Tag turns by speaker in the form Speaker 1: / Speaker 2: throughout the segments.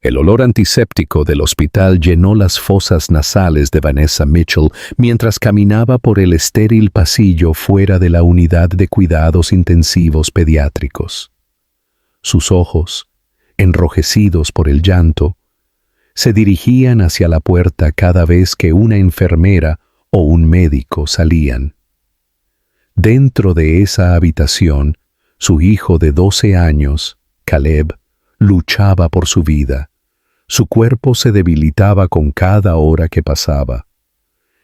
Speaker 1: El olor antiséptico del hospital llenó las fosas nasales de Vanessa Mitchell mientras caminaba por el estéril pasillo fuera de la unidad de cuidados intensivos pediátricos. Sus ojos, enrojecidos por el llanto, se dirigían hacia la puerta cada vez que una enfermera o un médico salían. Dentro de esa habitación, su hijo de 12 años, Caleb, luchaba por su vida. Su cuerpo se debilitaba con cada hora que pasaba.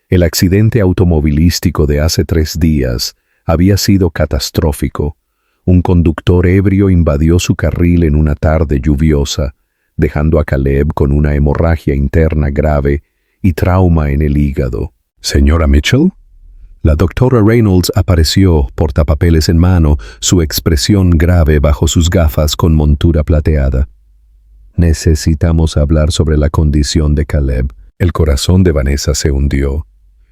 Speaker 1: El accidente automovilístico de hace 3 días había sido catastrófico. Un conductor ebrio invadió su carril en una tarde lluviosa, dejando a Caleb con una hemorragia interna grave y trauma en el hígado. «¿Señora Mitchell?» La doctora Reynolds apareció, portapapeles en mano, su expresión grave bajo sus gafas con montura plateada. «Necesitamos hablar sobre la condición de Caleb». El corazón de Vanessa se hundió.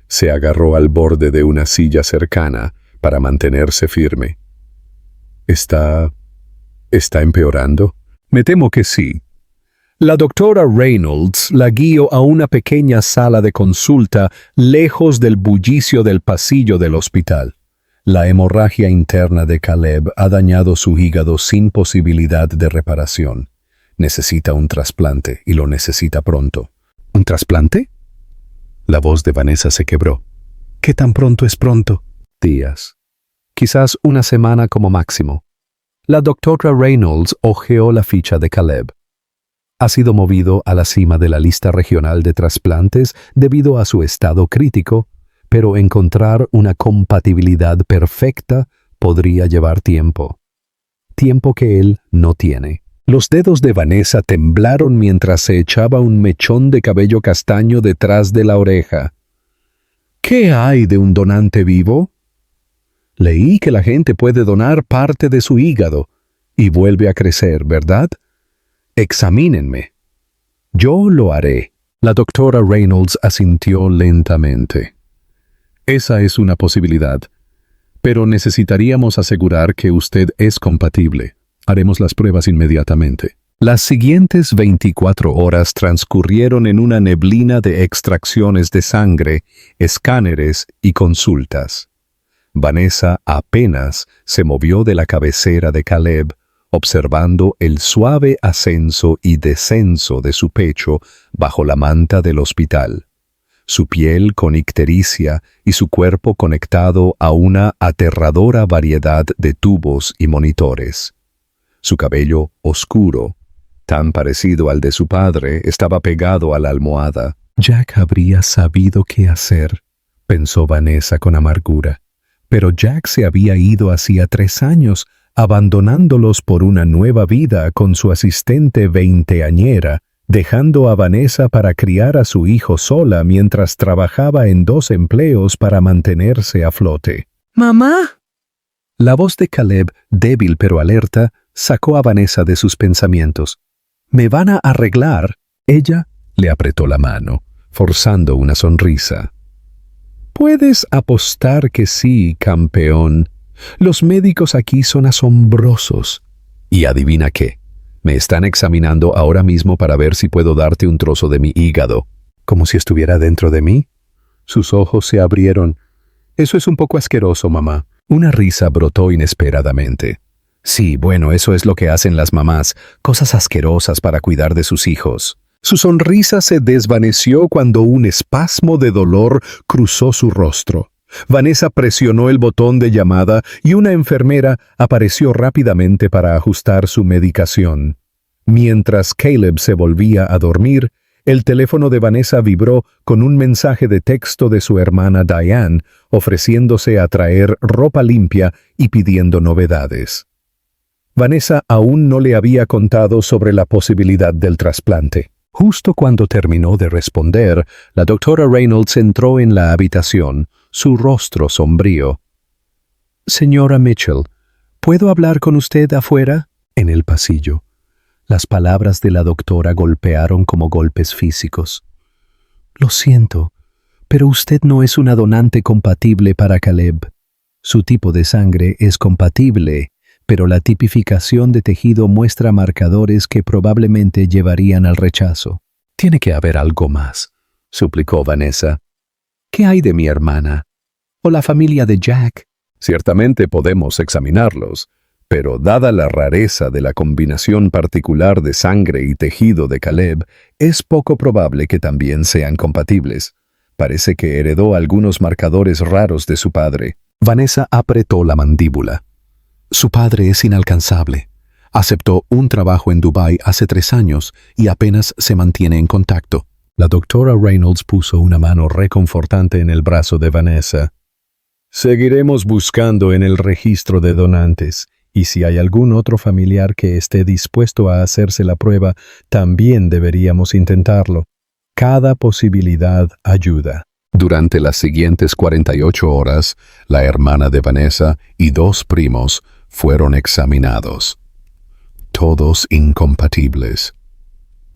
Speaker 1: Se agarró al borde de una silla cercana para mantenerse firme. ¿Está empeorando? Me temo que sí. La doctora Reynolds la guió a una pequeña sala de consulta lejos del bullicio del pasillo del hospital. La hemorragia interna de Caleb ha dañado su hígado sin posibilidad de reparación. Necesita un trasplante y lo necesita pronto. ¿Un trasplante? La voz de Vanessa se quebró. ¿Qué tan pronto es pronto? Días. Quizás una semana como máximo. La doctora Reynolds hojeó la ficha de Caleb. Ha sido movido a la cima de la lista regional de trasplantes debido a su estado crítico, pero encontrar una compatibilidad perfecta podría llevar tiempo. Tiempo que él no tiene. Los dedos de Vanessa temblaron mientras se echaba un mechón de cabello castaño detrás de la oreja. ¿Qué hay de un donante vivo? Leí que la gente puede donar parte de su hígado y vuelve a crecer, ¿verdad? Examínenme. Yo lo haré. La doctora Reynolds asintió lentamente. Esa es una posibilidad, pero necesitaríamos asegurar que usted es compatible. Haremos las pruebas inmediatamente. Las siguientes 24 horas transcurrieron en una neblina de extracciones de sangre, escáneres y consultas. Vanessa apenas se movió de la cabecera de Caleb, observando el suave ascenso y descenso de su pecho bajo la manta del hospital, su piel con ictericia y su cuerpo conectado a una aterradora variedad de tubos y monitores. Su cabello oscuro, tan parecido al de su padre, estaba pegado a la almohada. Jack habría sabido qué hacer, pensó Vanessa con amargura. Pero Jack se había ido hacía 3 años, abandonándolos por una nueva vida con su asistente veinteañera, dejando a Vanessa para criar a su hijo sola mientras trabajaba en 2 empleos para mantenerse a flote. «¡Mamá!». La voz de Caleb, débil pero alerta, sacó a Vanessa de sus pensamientos. «¿Me van a arreglar?». Ella le apretó la mano, forzando una sonrisa. «Puedes apostar que sí, campeón. Los médicos aquí son asombrosos. Y adivina qué, me están examinando ahora mismo para ver si puedo darte un trozo de mi hígado». ¿Como si estuviera dentro de mí? Sus ojos se abrieron. «Eso es un poco asqueroso, mamá». Una risa brotó inesperadamente. «Sí, bueno, eso es lo que hacen las mamás, cosas asquerosas para cuidar de sus hijos». Su sonrisa se desvaneció cuando un espasmo de dolor cruzó su rostro. Vanessa presionó el botón de llamada y una enfermera apareció rápidamente para ajustar su medicación. Mientras Caleb se volvía a dormir, el teléfono de Vanessa vibró con un mensaje de texto de su hermana Diane, ofreciéndose a traer ropa limpia y pidiendo novedades. Vanessa aún no le había contado sobre la posibilidad del trasplante. Justo cuando terminó de responder, la doctora Reynolds entró en la habitación, su rostro sombrío. «Señora Mitchell, ¿puedo hablar con usted afuera?». En el pasillo. Las palabras de la doctora golpearon como golpes físicos. «Lo siento, pero usted no es una donante compatible para Caleb. Su tipo de sangre es compatible, pero la tipificación de tejido muestra marcadores que probablemente llevarían al rechazo. «Tiene que haber algo más», suplicó Vanessa. «¿Qué hay de mi hermana? ¿O la familia de Jack?»
Speaker 2: Ciertamente podemos examinarlos, pero dada la rareza de la combinación particular de sangre y tejido de Caleb, es poco probable que también sean compatibles. Parece que heredó algunos marcadores raros de su padre.
Speaker 1: Vanessa apretó la mandíbula. Su padre es inalcanzable. Aceptó un trabajo en Dubái hace 3 años y apenas se mantiene en contacto. La doctora Reynolds puso una mano reconfortante en el brazo de Vanessa.
Speaker 2: Seguiremos buscando en el registro de donantes, y si hay algún otro familiar que esté dispuesto a hacerse la prueba, también deberíamos intentarlo. Cada posibilidad ayuda.
Speaker 1: Durante las siguientes 48 horas, la hermana de Vanessa y 2 primos fueron examinados. Todos incompatibles.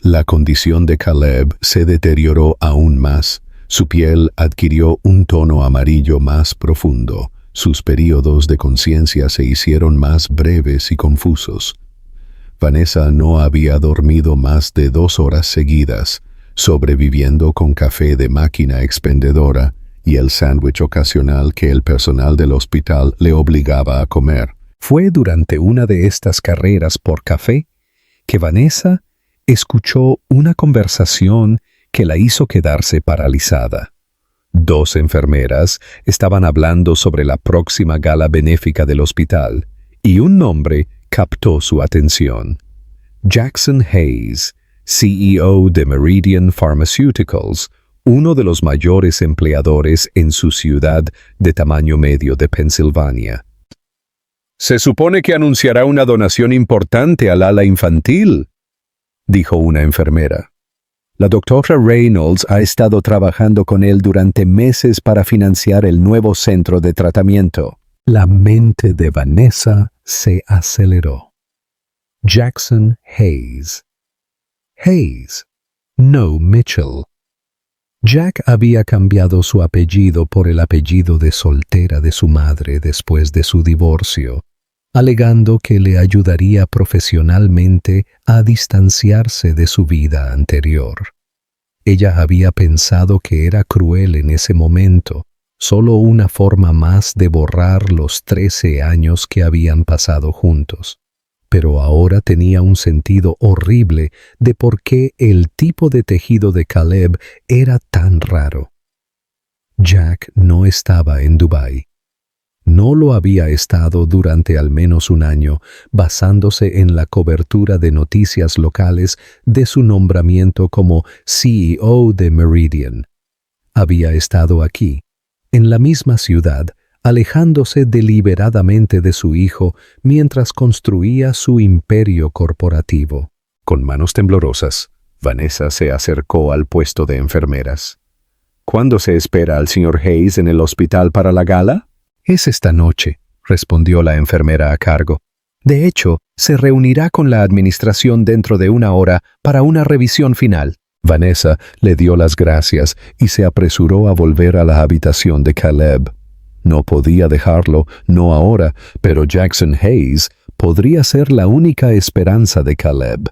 Speaker 1: La condición de Caleb se deterioró aún más. Su piel adquirió un tono amarillo más profundo. Sus períodos de conciencia se hicieron más breves y confusos. Vanessa no había dormido más de 2 horas seguidas, sobreviviendo con café de máquina expendedora y el sándwich ocasional que el personal del hospital le obligaba a comer. Fue durante una de estas carreras por café que Vanessa escuchó una conversación que la hizo quedarse paralizada. 2 enfermeras estaban hablando sobre la próxima gala benéfica del hospital, y un nombre captó su atención. Jackson Hayes, CEO de Meridian Pharmaceuticals, uno de los mayores empleadores en su ciudad de tamaño medio de Pensilvania.
Speaker 2: Se supone que anunciará una donación importante al ala infantil, dijo una enfermera.
Speaker 1: La doctora Reynolds ha estado trabajando con él durante meses para financiar el nuevo centro de tratamiento. La mente de Vanessa se aceleró. Jackson Hayes. Hayes, no Mitchell. Jack había cambiado su apellido por el apellido de soltera de su madre después de su divorcio, alegando que le ayudaría profesionalmente a distanciarse de su vida anterior. Ella había pensado que era cruel en ese momento, solo una forma más de borrar los 13 años que habían pasado juntos. Pero ahora tenía un sentido horrible de por qué el tipo de tejido de Caleb era tan raro. Jack no estaba en Dubái. No lo había estado durante al menos un año, basándose en la cobertura de noticias locales de su nombramiento como CEO de Meridian. Había estado aquí, en la misma ciudad, alejándose deliberadamente de su hijo mientras construía su imperio corporativo.
Speaker 2: Con manos temblorosas, Vanessa se acercó al puesto de enfermeras. ¿Cuándo se espera al señor Hayes en el hospital para la gala?
Speaker 1: Es esta noche, respondió la enfermera a cargo. De hecho, se reunirá con la administración dentro de 1 hora para una revisión final.
Speaker 2: Vanessa le dio las gracias y se apresuró a volver a la habitación de Caleb. No podía dejarlo, no ahora, pero Jackson Hayes podría ser la única esperanza de Caleb.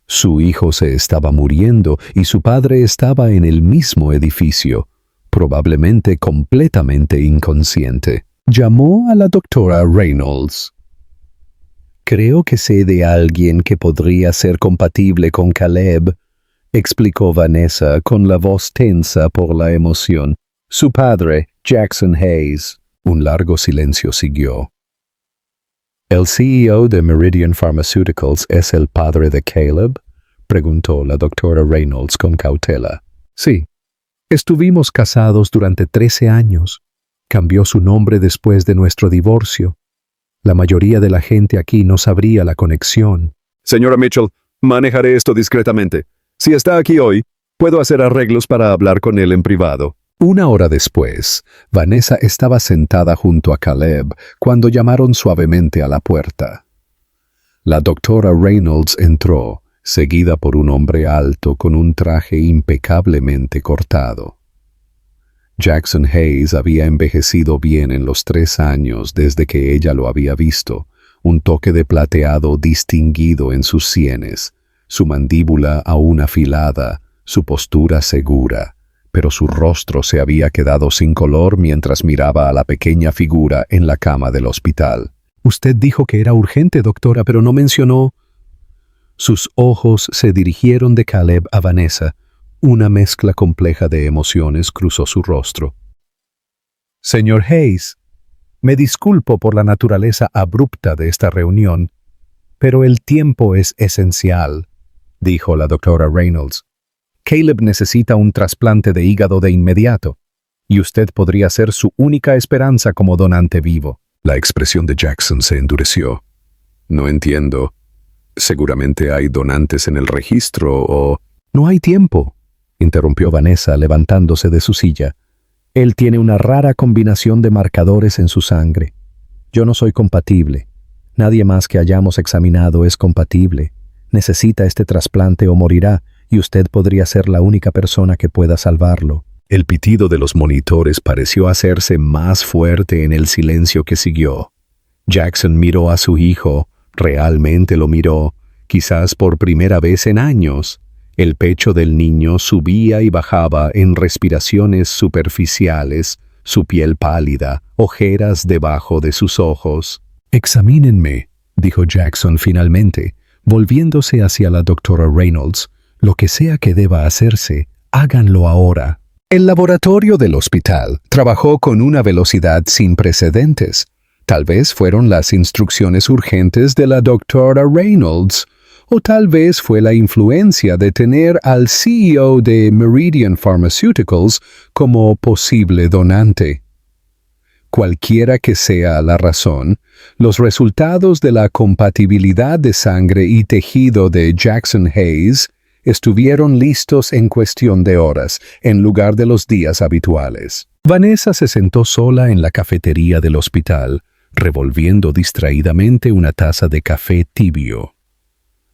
Speaker 2: Su hijo se estaba muriendo y su padre estaba en el mismo edificio, probablemente completamente inconsciente. Llamó a la doctora Reynolds.
Speaker 1: «Creo que sé de alguien que podría ser compatible con Caleb», explicó Vanessa con la voz tensa por la emoción. «Su padre, Jackson Hayes».
Speaker 2: Un largo silencio siguió.
Speaker 1: ¿El CEO de Meridian Pharmaceuticals es el padre de Caleb?, preguntó la doctora Reynolds con cautela. «Sí. Estuvimos casados durante 13 años. Cambió su nombre después de nuestro divorcio. La mayoría de la gente aquí no sabría la conexión».
Speaker 2: Señora Mitchell, manejaré esto discretamente. Si está aquí hoy, puedo hacer arreglos para hablar con él en privado.
Speaker 1: 1 hora después, Vanessa estaba sentada junto a Caleb cuando llamaron suavemente a la puerta. La doctora Reynolds entró, seguida por un hombre alto con un traje impecablemente cortado. Jackson Hayes había envejecido bien en los 3 años desde que ella lo había visto,
Speaker 2: un toque de plateado distinguido en sus sienes, su mandíbula aún afilada, su postura segura, pero su rostro se había quedado sin color mientras miraba a la pequeña figura en la cama del hospital.
Speaker 1: Usted dijo que era urgente, doctora, pero no mencionó. Sus ojos se dirigieron de Caleb a Vanessa. Una mezcla compleja de emociones cruzó su rostro. Señor Hayes, me disculpo por la naturaleza abrupta de esta reunión, pero el tiempo es esencial, dijo la doctora Reynolds. Caleb necesita un trasplante de hígado de inmediato, y usted podría ser su única esperanza como donante vivo.
Speaker 2: La expresión de Jackson se endureció. No entiendo. Seguramente hay donantes en el registro o...
Speaker 1: No hay tiempo, interrumpió Vanessa levantándose de su silla. Él tiene una rara combinación de marcadores en su sangre. Yo no soy compatible. Nadie más que hayamos examinado es compatible. Necesita este trasplante o morirá, y usted podría ser la única persona que pueda salvarlo.
Speaker 2: El pitido de los monitores pareció hacerse más fuerte en el silencio que siguió. Jackson miró a su hijo, realmente lo miró, quizás por primera vez en años. El pecho del niño subía y bajaba en respiraciones superficiales, su piel pálida, ojeras debajo de sus ojos.
Speaker 1: «Examínenme», dijo Jackson finalmente, volviéndose hacia la doctora Reynolds. «Lo que sea que deba hacerse, háganlo ahora».
Speaker 2: El laboratorio del hospital trabajó con una velocidad sin precedentes. Tal vez fueron las instrucciones urgentes de la doctora Reynolds, o tal vez fue la influencia de tener al CEO de Meridian Pharmaceuticals como posible donante. Cualquiera que sea la razón, los resultados de la compatibilidad de sangre y tejido de Jackson Hayes estuvieron listos en cuestión de horas, en lugar de los días habituales.
Speaker 1: Vanessa se sentó sola en la cafetería del hospital, revolviendo distraídamente una taza de café tibio.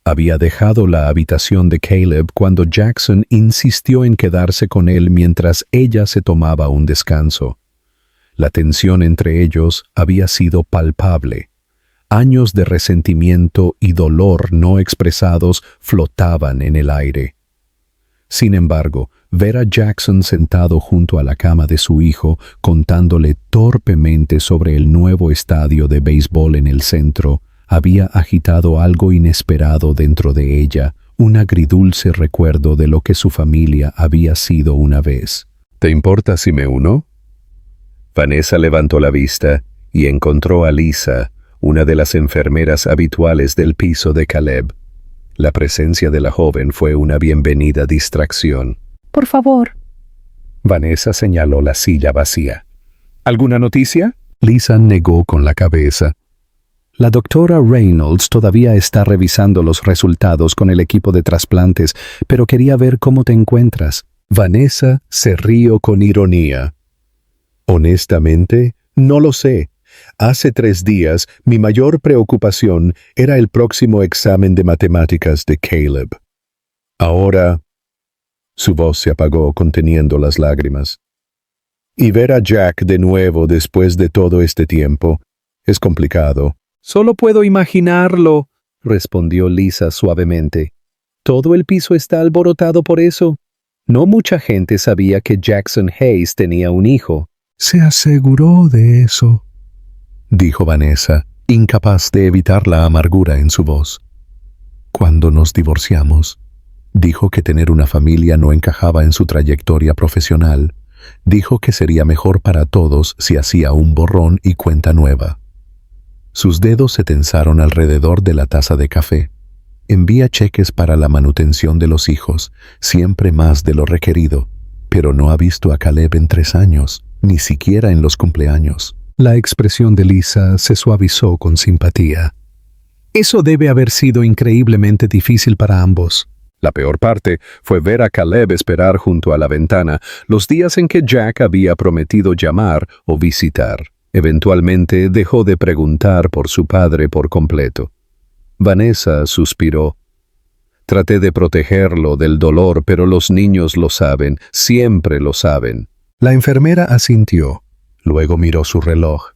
Speaker 1: Había dejado la habitación de Caleb cuando Jackson insistió en quedarse con él mientras ella se tomaba un descanso. La tensión entre ellos había sido palpable. Años de resentimiento y dolor no expresados flotaban en el aire. Sin embargo, ver a Jackson sentado junto a la cama de su hijo, contándole torpemente sobre el nuevo estadio de béisbol en el centro, había agitado algo inesperado dentro de ella, un agridulce recuerdo de lo que su familia había sido una vez.
Speaker 2: ¿Te importa si me uno? Vanessa levantó la vista y encontró a Lisa, una de las enfermeras habituales del piso de Caleb. La presencia de la joven fue una bienvenida distracción.
Speaker 3: Por favor.
Speaker 2: Vanessa señaló la silla vacía.
Speaker 1: ¿Alguna noticia? Lisa negó con la cabeza. La doctora Reynolds todavía está revisando los resultados con el equipo de trasplantes, pero quería ver cómo te encuentras.
Speaker 2: Vanessa se rió con ironía. Honestamente, no lo sé. Hace 3 días, mi mayor preocupación era el próximo examen de matemáticas de Caleb. Ahora, su voz se apagó conteniendo las lágrimas. Y ver a Jack de nuevo después de todo este tiempo es complicado.
Speaker 1: Solo puedo imaginarlo, respondió Lisa suavemente. Todo el piso está alborotado por eso. No mucha gente sabía que Jackson Hayes tenía un hijo.
Speaker 2: Se aseguró de eso, dijo Vanessa, incapaz de evitar la amargura en su voz. Cuando nos divorciamos, dijo que tener una familia no encajaba en su trayectoria profesional. Dijo que sería mejor para todos si hacía un borrón y cuenta nueva. Sus dedos se tensaron alrededor de la taza de café. Envía cheques para la manutención de los hijos, siempre más de lo requerido, pero no ha visto a Caleb en 3 años, ni siquiera en los cumpleaños.
Speaker 1: La expresión de Lisa se suavizó con simpatía. Eso debe haber sido increíblemente difícil para ambos.
Speaker 2: La peor parte fue ver a Caleb esperar junto a la ventana los días en que Jack había prometido llamar o visitar. Eventualmente dejó de preguntar por su padre por completo. Vanessa suspiró. Traté de protegerlo del dolor, pero los niños lo saben, siempre lo saben.
Speaker 1: La enfermera asintió. Luego miró su reloj.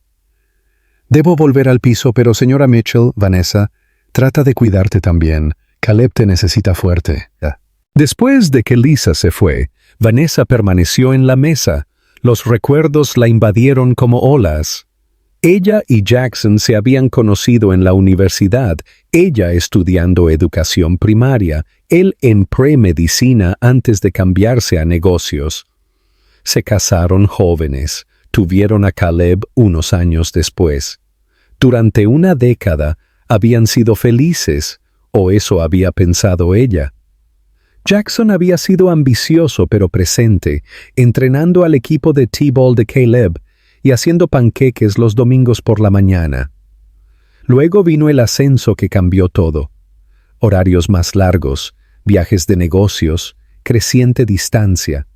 Speaker 1: Debo volver al piso, pero señora Mitchell, Vanessa, trata de cuidarte también. Caleb te necesita fuerte. Después de que Lisa se fue, Vanessa permaneció en la mesa. Los recuerdos la invadieron como olas. Ella y Jackson se habían conocido en la universidad, ella estudiando educación primaria, él en premedicina antes de cambiarse a negocios. Se casaron jóvenes, tuvieron a Caleb unos años después. Durante una década habían sido felices, o eso había pensado ella. Jackson había sido ambicioso pero presente, entrenando al equipo de T-ball de Caleb y haciendo panqueques los domingos por la mañana. Luego vino el ascenso que cambió todo. Horarios más largos, viajes de negocios, creciente distancia.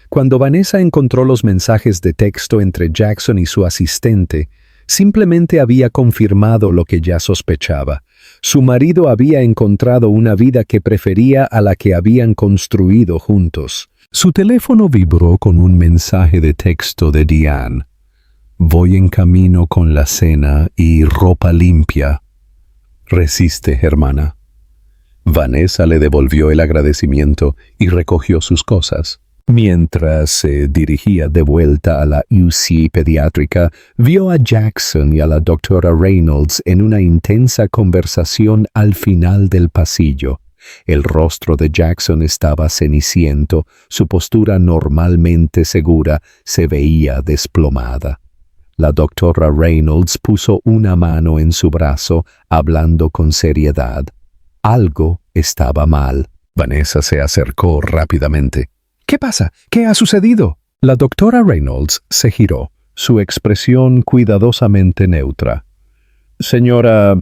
Speaker 1: Cuando Vanessa encontró los mensajes de texto entre Jackson y su asistente, simplemente había confirmado lo que ya sospechaba. Su marido había encontrado una vida que prefería a la que habían construido juntos. Su teléfono vibró con un mensaje de texto de Diane. Voy en camino con la cena y ropa limpia. Resiste, hermana. Vanessa le devolvió el agradecimiento y recogió sus cosas. Mientras se dirigía de vuelta a la UC pediátrica, vio a Jackson y a la doctora Reynolds en una intensa conversación al final del pasillo. El rostro de Jackson estaba ceniciento, su postura normalmente segura se veía desplomada. La doctora Reynolds puso una mano en su brazo, hablando con seriedad. Algo estaba mal. Vanessa se acercó rápidamente. ¿Qué pasa? ¿Qué ha sucedido? La doctora Reynolds se giró, su expresión cuidadosamente neutra. Señora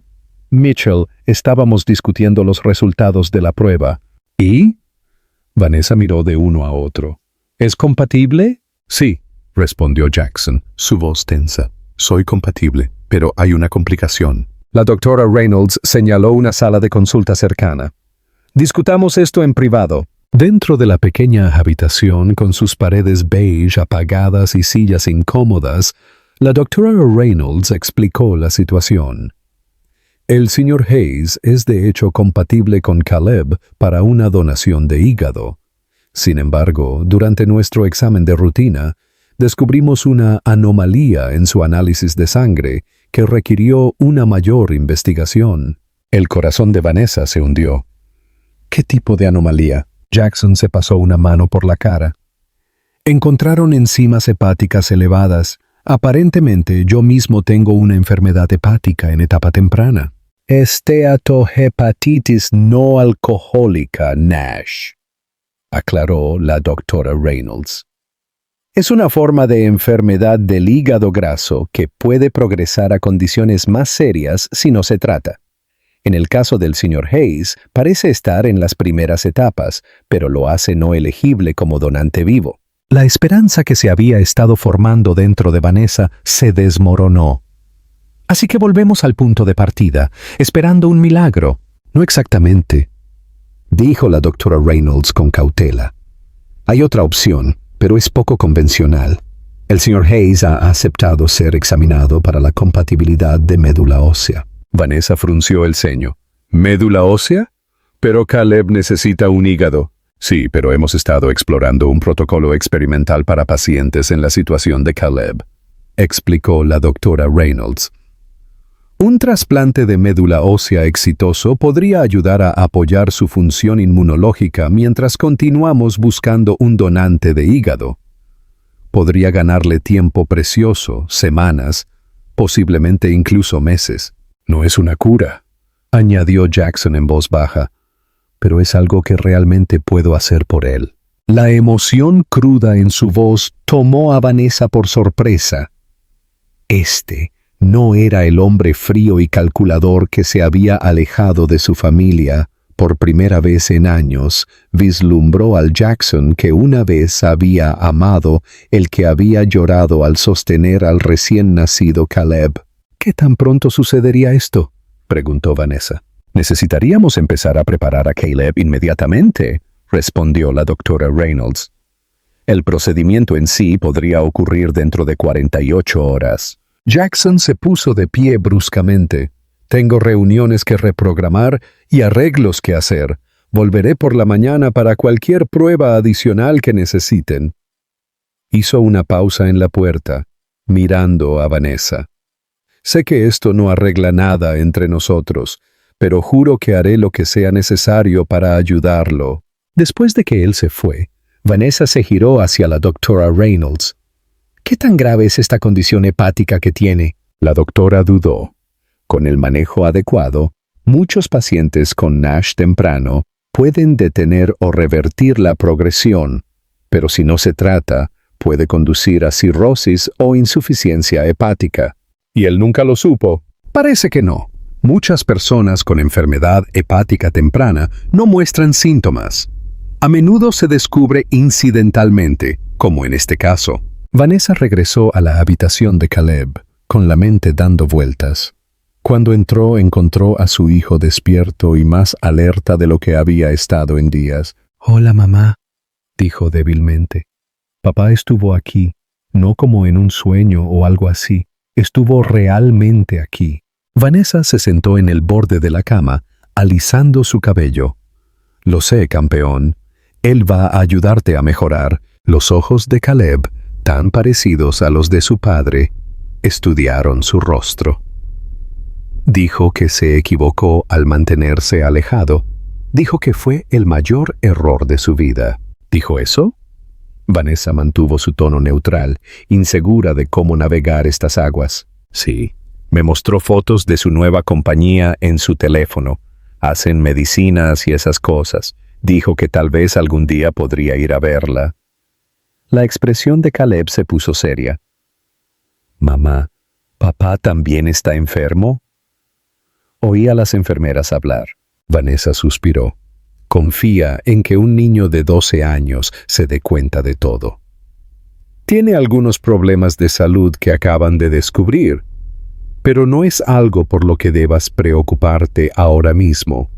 Speaker 1: Mitchell, estábamos discutiendo los resultados de la prueba. ¿Y? Vanessa miró de uno a otro. ¿Es compatible? Sí, respondió Jackson, su voz tensa. Soy compatible, pero hay una complicación. La doctora Reynolds señaló una sala de consulta cercana. Discutamos esto en privado. Dentro de la pequeña habitación, con sus paredes beige apagadas y sillas incómodas, la doctora Reynolds explicó la situación. El señor Hayes es de hecho compatible con Caleb para una donación de hígado. Sin embargo, durante nuestro examen de rutina, descubrimos una anomalía en su análisis de sangre que requirió una mayor investigación. El corazón de Vanessa se hundió. ¿Qué tipo de anomalía? Jackson se pasó una mano por la cara. Encontraron enzimas hepáticas elevadas. Aparentemente yo mismo tengo una enfermedad hepática en etapa temprana. Esteatohepatitis no alcohólica, NASH, aclaró la doctora Reynolds. Es una forma de enfermedad del hígado graso que puede progresar a condiciones más serias si no se trata. En el caso del señor Hayes, parece estar en las primeras etapas, pero lo hace no elegible como donante vivo. La esperanza que se había estado formando dentro de Vanessa se desmoronó. Así que volvemos al punto de partida, esperando un milagro. No exactamente, dijo la doctora Reynolds con cautela. Hay otra opción, pero es poco convencional. El señor Hayes ha aceptado ser examinado para la compatibilidad de médula ósea. Vanessa frunció el ceño. ¿Médula ósea? Pero Caleb necesita un hígado. Sí, pero hemos estado explorando un protocolo experimental para pacientes en la situación de Caleb, explicó la doctora Reynolds. Un trasplante de médula ósea exitoso podría ayudar a apoyar su función inmunológica mientras continuamos buscando un donante de hígado. Podría ganarle tiempo precioso, semanas, posiblemente incluso meses. No es una cura, añadió Jackson en voz baja, pero es algo que realmente puedo hacer por él. La emoción cruda en su voz tomó a Vanessa por sorpresa. Este no era el hombre frío y calculador que se había alejado de su familia. Por primera vez en años, vislumbró al Jackson que una vez había amado, el que había llorado al sostener al recién nacido Caleb. ¿Qué tan pronto sucedería esto?, preguntó Vanessa. Necesitaríamos empezar a preparar a Caleb inmediatamente, respondió la doctora Reynolds. El procedimiento en sí podría ocurrir dentro de 48 horas.
Speaker 2: Jackson se puso de pie bruscamente. Tengo reuniones que reprogramar y arreglos que hacer. Volveré por la mañana para cualquier prueba adicional que necesiten. Hizo una pausa en la puerta, mirando a Vanessa. Sé que esto no arregla nada entre nosotros, pero juro que haré lo que sea necesario para ayudarlo. Después de que él se fue, Vanessa se giró hacia la doctora Reynolds. ¿Qué tan grave es esta condición hepática que tiene? La doctora dudó. Con el manejo adecuado, muchos pacientes con NASH temprano pueden detener o revertir la progresión, pero si no se trata, puede conducir a cirrosis o insuficiencia hepática. ¿Y él nunca lo supo? Parece que no. Muchas personas con enfermedad hepática temprana no muestran síntomas. A menudo se descubre incidentalmente, como en este caso. Vanessa regresó a la habitación de Caleb, con la mente dando vueltas. Cuando entró, encontró a su hijo despierto y más alerta de lo que había estado en días. «Hola, mamá», dijo débilmente. «Papá estuvo aquí, no como en un sueño o algo así. Estuvo realmente aquí». Vanessa se sentó en el borde de la cama, alisando su cabello. «Lo sé, campeón. Él va a ayudarte a mejorar». Los ojos de Caleb, tan parecidos a los de su padre, estudiaron su rostro. Dijo que se equivocó al mantenerse alejado. Dijo que fue el mayor error de su vida. ¿Dijo eso? Vanessa mantuvo su tono neutral, insegura de cómo navegar estas aguas. Sí, me mostró fotos de su nueva compañía en su teléfono. Hacen medicinas y esas cosas. Dijo que tal vez algún día podría ir a verla. La expresión de Caleb se puso seria. «Mamá, ¿papá también está enfermo?» Oí a las enfermeras hablar. Vanessa suspiró. Confía en que un niño de 12 años se dé cuenta de todo. Tiene algunos problemas de salud que acaban de descubrir, pero no es algo por lo que debas preocuparte ahora mismo.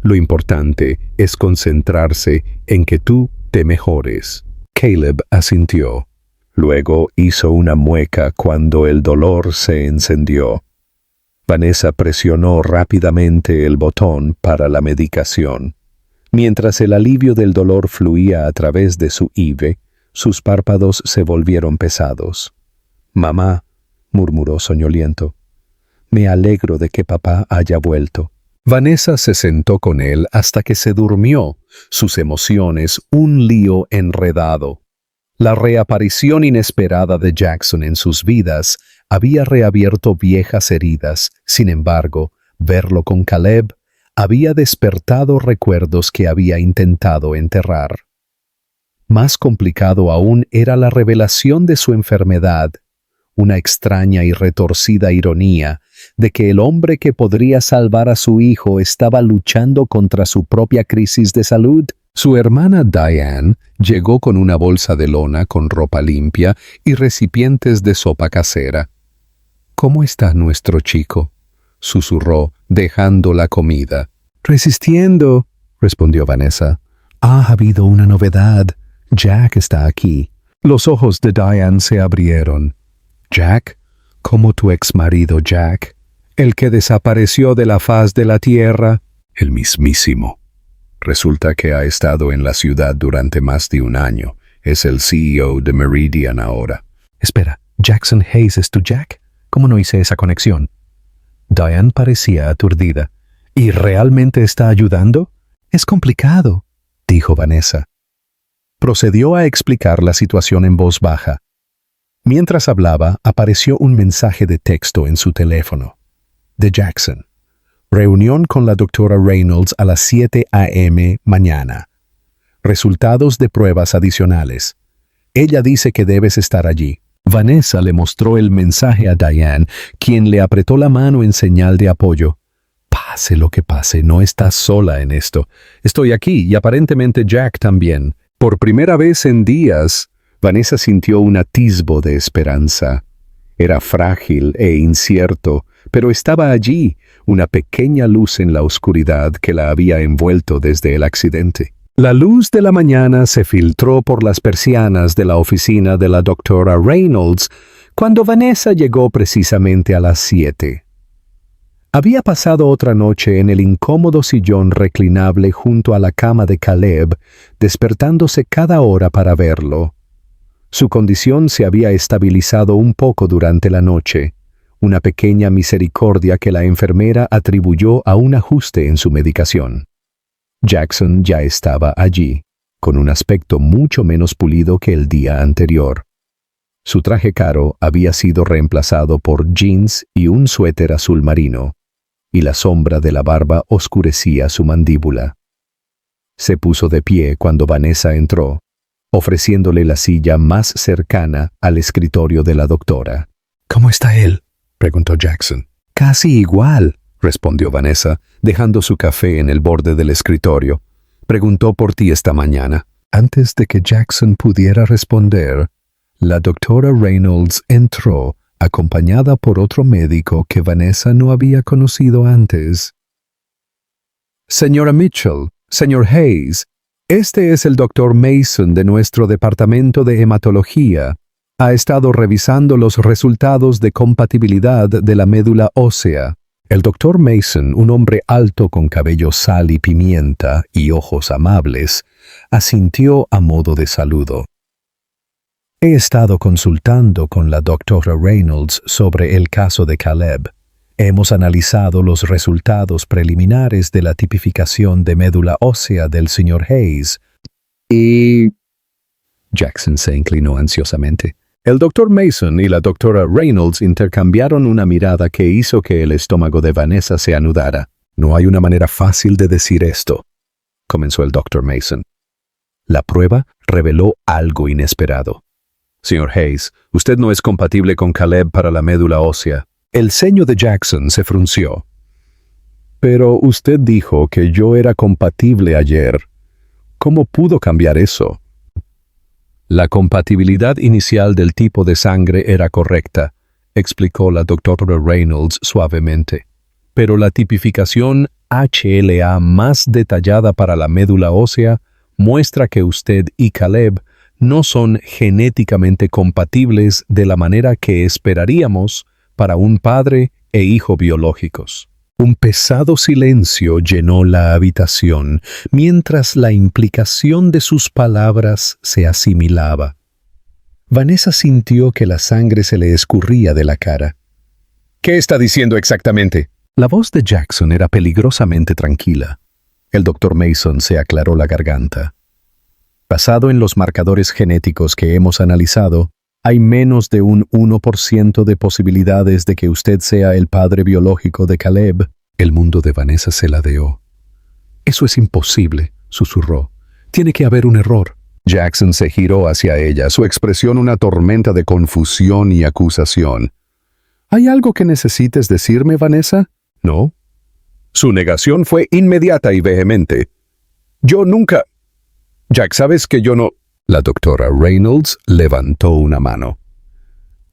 Speaker 2: Lo importante es concentrarse en que tú te mejores. Caleb asintió. Luego hizo una mueca cuando el dolor se encendió. Vanessa presionó rápidamente el botón para la medicación. Mientras el alivio del dolor fluía a través de su IV, sus párpados se volvieron pesados. «Mamá», murmuró soñoliento, «me alegro de que papá haya vuelto». Vanessa se sentó con él hasta que se durmió, sus emociones un lío enredado. La reaparición inesperada de Jackson en sus vidas había reabierto viejas heridas. Sin embargo, verlo con Caleb había despertado recuerdos que había intentado enterrar. Más complicado aún era la revelación de su enfermedad, una extraña y retorcida ironía de que el hombre que podría salvar a su hijo estaba luchando contra su propia crisis de salud. Su hermana Diane llegó con una bolsa de lona con ropa limpia y recipientes de sopa casera. «¿Cómo está nuestro chico?», susurró, dejando la comida. «Resistiendo», respondió Vanessa. «Ha habido una novedad. Jack está aquí». Los ojos de Diane se abrieron. «¿Jack? ¿Como tu exmarido Jack? ¿El que desapareció de la faz de la tierra?» «El mismísimo. Resulta que ha estado en la ciudad durante más de un año. Es el CEO de Meridian ahora». «Espera, ¿Jackson Hayes es tu Jack? ¿Cómo no hice esa conexión?» Diane parecía aturdida. «¿Y realmente está ayudando?» «Es complicado», dijo Vanessa. Procedió a explicar la situación en voz baja. Mientras hablaba, apareció un mensaje de texto en su teléfono. De Jackson. Reunión con la doctora Reynolds a las 7 a.m. mañana. Resultados de pruebas adicionales. Ella dice que debes estar allí. Vanessa le mostró el mensaje a Diane, quien le apretó la mano en señal de apoyo. «Pase lo que pase, no estás sola en esto. Estoy aquí y aparentemente Jack también». Por primera vez en días, Vanessa sintió un atisbo de esperanza. Era frágil e incierto, pero estaba allí, una pequeña luz en la oscuridad que la había envuelto desde el accidente. La luz de la mañana se filtró por las persianas de la oficina de la doctora Reynolds
Speaker 1: cuando Vanessa llegó precisamente a las 7. Había pasado otra noche en el incómodo sillón reclinable junto a la cama de Caleb, despertándose cada hora para verlo. Su condición se había estabilizado un poco durante la noche, una pequeña misericordia que la enfermera atribuyó a un ajuste en su medicación. Jackson ya estaba allí, con un aspecto mucho menos pulido que el día anterior. Su traje caro había sido reemplazado por jeans y un suéter azul marino, y la sombra de la barba oscurecía su mandíbula. Se puso de pie cuando Vanessa entró, ofreciéndole la silla más cercana al escritorio de la doctora.
Speaker 2: ¿Cómo está él?, preguntó Jackson.
Speaker 1: Casi igual,
Speaker 2: respondió Vanessa, dejando su café en el borde del escritorio. Preguntó por ti esta mañana. Antes de que Jackson pudiera responder, la doctora Reynolds entró, acompañada por otro médico que Vanessa no había conocido antes.
Speaker 1: Señora Mitchell, señor Hayes, este es el doctor Mason de nuestro departamento de hematología. Ha estado revisando los resultados de compatibilidad de la médula ósea. El doctor Mason, un hombre alto con cabello sal y pimienta y ojos amables, asintió a modo de saludo. He estado consultando con la doctora Reynolds sobre el caso de Caleb. Hemos analizado los resultados preliminares de la tipificación de médula ósea del señor Hayes. Y... Jackson se inclinó ansiosamente. El doctor Mason y la doctora Reynolds intercambiaron una mirada que hizo que el estómago de Vanessa se anudara.
Speaker 2: No hay una manera fácil de decir esto, comenzó el doctor Mason.
Speaker 1: La prueba reveló algo inesperado.
Speaker 2: Señor Hayes, usted no es compatible con Caleb para la médula ósea.
Speaker 1: El ceño de Jackson se frunció.
Speaker 2: Pero usted dijo que yo era compatible ayer. ¿Cómo pudo cambiar eso?
Speaker 1: La compatibilidad inicial del tipo de sangre era correcta, explicó la doctora Reynolds suavemente. Pero la tipificación HLA más detallada para la médula ósea muestra que usted y Caleb no son genéticamente compatibles de la manera que esperaríamos para un padre e hijo biológicos. Un pesado silencio llenó la habitación mientras la implicación de sus palabras se asimilaba. Vanessa sintió que la sangre se le escurría de la cara.
Speaker 2: ¿Qué está diciendo exactamente?
Speaker 1: La voz de Jackson era peligrosamente tranquila. El doctor Mason se aclaró la garganta. Basado en los marcadores genéticos que hemos analizado, hay menos de un 1% de posibilidades de que usted sea el padre biológico de Caleb.
Speaker 2: El mundo de Vanessa se ladeó.
Speaker 1: Eso es imposible, susurró. Tiene que haber un error.
Speaker 2: Jackson se giró hacia ella, su expresión una tormenta de confusión y acusación.
Speaker 1: ¿Hay algo que necesites decirme, Vanessa?
Speaker 2: No.
Speaker 1: Su negación fue inmediata y vehemente. Yo nunca... Jack, ¿sabes que yo no...?
Speaker 2: La doctora Reynolds levantó una mano.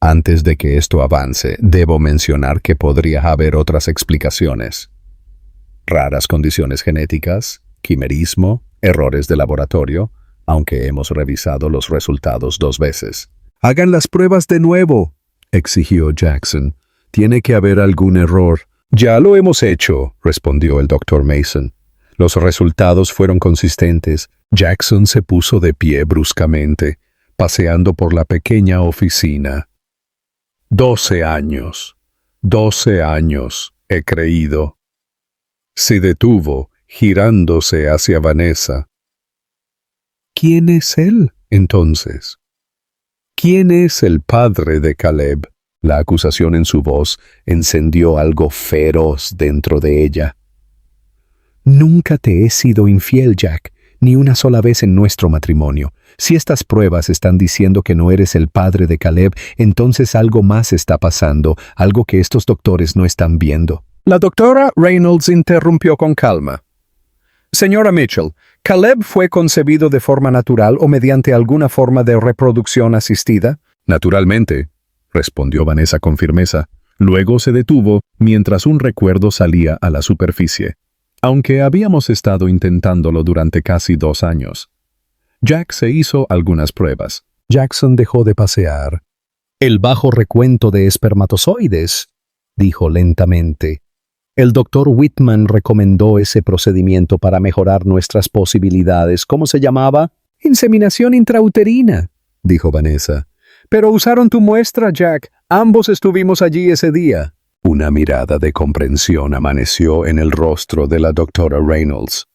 Speaker 2: Antes de que esto avance, debo mencionar que podría haber otras explicaciones. Raras condiciones genéticas, quimerismo, errores de laboratorio, aunque hemos revisado los resultados 2 veces.
Speaker 1: Hagan las pruebas de nuevo, exigió Jackson. Tiene que haber algún error.
Speaker 2: Ya lo hemos hecho, respondió el doctor Mason. Los resultados fueron consistentes.
Speaker 1: Jackson se puso de pie bruscamente, paseando por la pequeña oficina. 12 años. 12 años, he creído. Se detuvo, girándose hacia Vanessa. ¿Quién es él, entonces? ¿Quién es el padre de Caleb? La acusación en su voz encendió algo feroz dentro de ella. Nunca te he sido infiel, Jack, ni una sola vez en nuestro matrimonio. Si estas pruebas están diciendo que no eres el padre de Caleb, entonces algo más está pasando, algo que estos doctores no están viendo. La doctora Reynolds interrumpió con calma. Señora Mitchell, ¿Caleb fue concebido de forma natural o mediante alguna forma de reproducción asistida?
Speaker 2: Naturalmente, respondió Vanessa con firmeza. Luego se detuvo mientras un recuerdo salía a la superficie. Aunque habíamos estado intentándolo durante casi 2 años. Jack se hizo algunas pruebas.
Speaker 1: Jackson dejó de pasear. El bajo recuento de espermatozoides, dijo lentamente. El doctor Whitman recomendó ese procedimiento para mejorar nuestras posibilidades. ¿Cómo se llamaba? Inseminación intrauterina, dijo Vanessa. Pero usaron tu muestra, Jack. Ambos estuvimos allí ese día. Una mirada de comprensión amaneció en el rostro de la doctora Reynolds.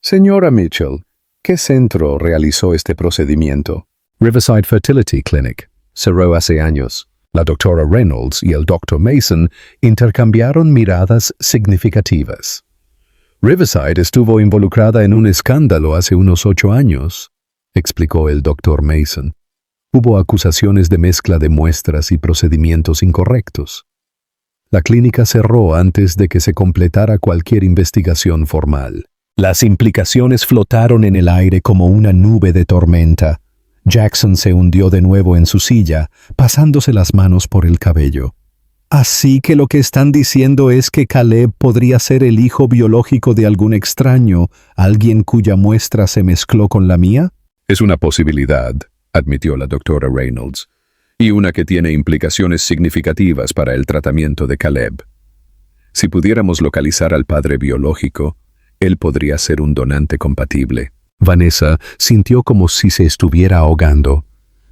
Speaker 1: Señora Mitchell, ¿qué centro realizó este procedimiento? Riverside Fertility Clinic. Cerró hace años. La doctora Reynolds y el doctor Mason intercambiaron miradas significativas. Riverside estuvo involucrada en un escándalo hace unos 8 años, explicó el doctor Mason. Hubo acusaciones de mezcla de muestras y procedimientos incorrectos. La clínica cerró antes de que se completara cualquier investigación formal. Las implicaciones flotaron en el aire como una nube de tormenta. Jackson se hundió de nuevo en su silla, pasándose las manos por el cabello. Así que lo que están diciendo es que Caleb podría ser el hijo biológico de algún extraño, alguien cuya muestra se mezcló con la mía.
Speaker 2: Es una posibilidad, admitió la doctora Reynolds, y una que tiene implicaciones significativas para el tratamiento de Caleb. Si pudiéramos localizar al padre biológico, él podría ser un donante compatible.
Speaker 1: Vanessa sintió como si se estuviera ahogando.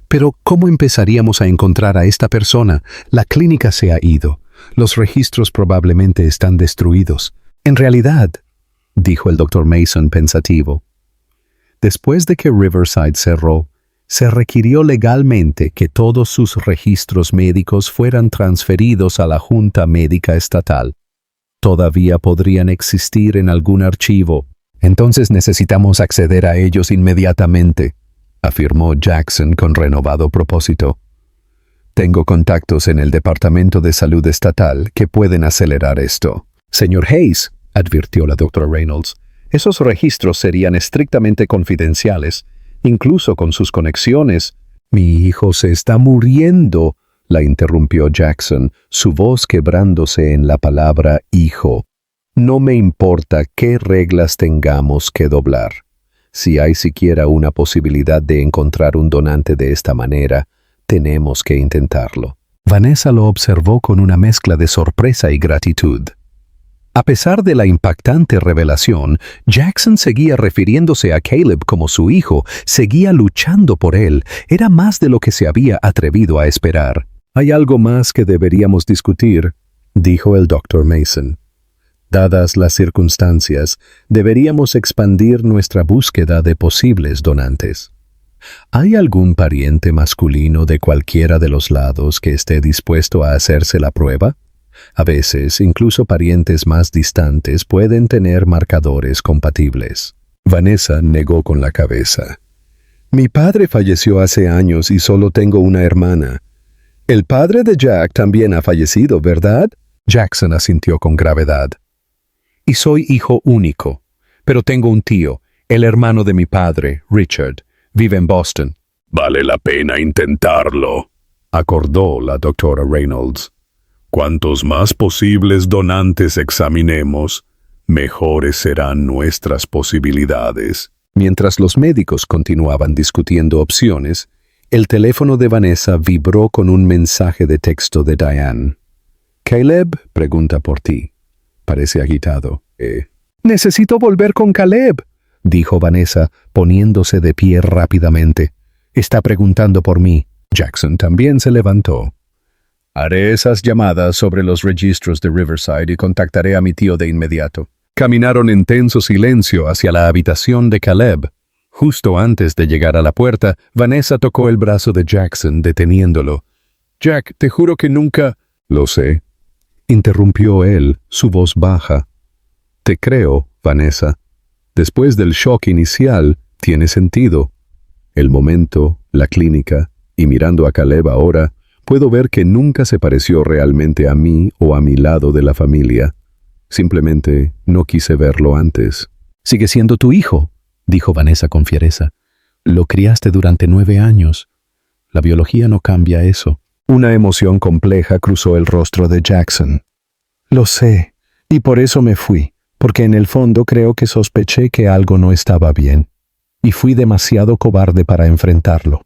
Speaker 1: Pero, ¿cómo empezaríamos a encontrar a esta persona? La clínica se ha ido. Los registros probablemente están destruidos. En realidad, dijo el doctor Mason pensativo, después de que Riverside cerró, se requirió legalmente que todos sus registros médicos fueran transferidos a la Junta Médica Estatal. Todavía podrían existir en algún archivo. Entonces necesitamos acceder a ellos inmediatamente, afirmó Jackson con renovado propósito. Tengo contactos en el Departamento de Salud Estatal que pueden acelerar esto. Señor Hayes, advirtió la doctora Reynolds, esos registros serían estrictamente confidenciales, incluso con sus conexiones. Mi hijo se está muriendo, la interrumpió Jackson, su voz quebrándose en la palabra hijo. No me importa qué reglas tengamos que doblar. Si hay siquiera una posibilidad de encontrar un donante de esta manera, tenemos que intentarlo. Vanessa lo observó con una mezcla de sorpresa y gratitud. A pesar de la impactante revelación, Jackson seguía refiriéndose a Caleb como su hijo, seguía luchando por él. Era más de lo que se había atrevido a esperar. Hay algo más que deberíamos discutir, dijo el doctor Mason. Dadas las circunstancias, deberíamos expandir nuestra búsqueda de posibles donantes. ¿Hay algún pariente masculino de cualquiera de los lados que esté dispuesto a hacerse la prueba? A veces, incluso parientes más distantes pueden tener marcadores compatibles. Vanessa negó con la cabeza. Mi padre falleció hace años y solo tengo una hermana. El padre de Jack también ha fallecido, ¿verdad? Jackson asintió con gravedad. Y soy hijo único, pero tengo un tío, el hermano de mi padre, Richard. Vive en Boston.
Speaker 2: Vale la pena intentarlo, acordó la doctora Reynolds. Cuantos más posibles donantes examinemos, mejores serán nuestras posibilidades.
Speaker 1: Mientras los médicos continuaban discutiendo opciones, el teléfono de Vanessa vibró con un mensaje de texto de Diane. Caleb pregunta por ti. Parece agitado. Necesito volver con Caleb, dijo Vanessa, poniéndose de pie rápidamente. Está preguntando por mí. Jackson también se levantó. Haré esas llamadas sobre los registros de Riverside y contactaré a mi tío de inmediato. Caminaron en tenso silencio hacia la habitación de Caleb. Justo antes de llegar a la puerta, Vanessa tocó el brazo de Jackson, deteniéndolo. Jack, te juro que nunca... Lo sé, interrumpió él, su voz baja. Te creo, Vanessa. Después del shock inicial, tiene sentido. El momento, la clínica, y mirando a Caleb ahora, puedo ver que nunca se pareció realmente a mí o a mi lado de la familia. Simplemente no quise verlo antes. Sigue siendo tu hijo, dijo Vanessa con fiereza. Lo criaste durante 9 años. La biología no cambia eso. Una emoción compleja cruzó el rostro de Jackson. Lo sé, y por eso me fui, porque en el fondo creo que sospeché que algo no estaba bien, y fui demasiado cobarde para enfrentarlo.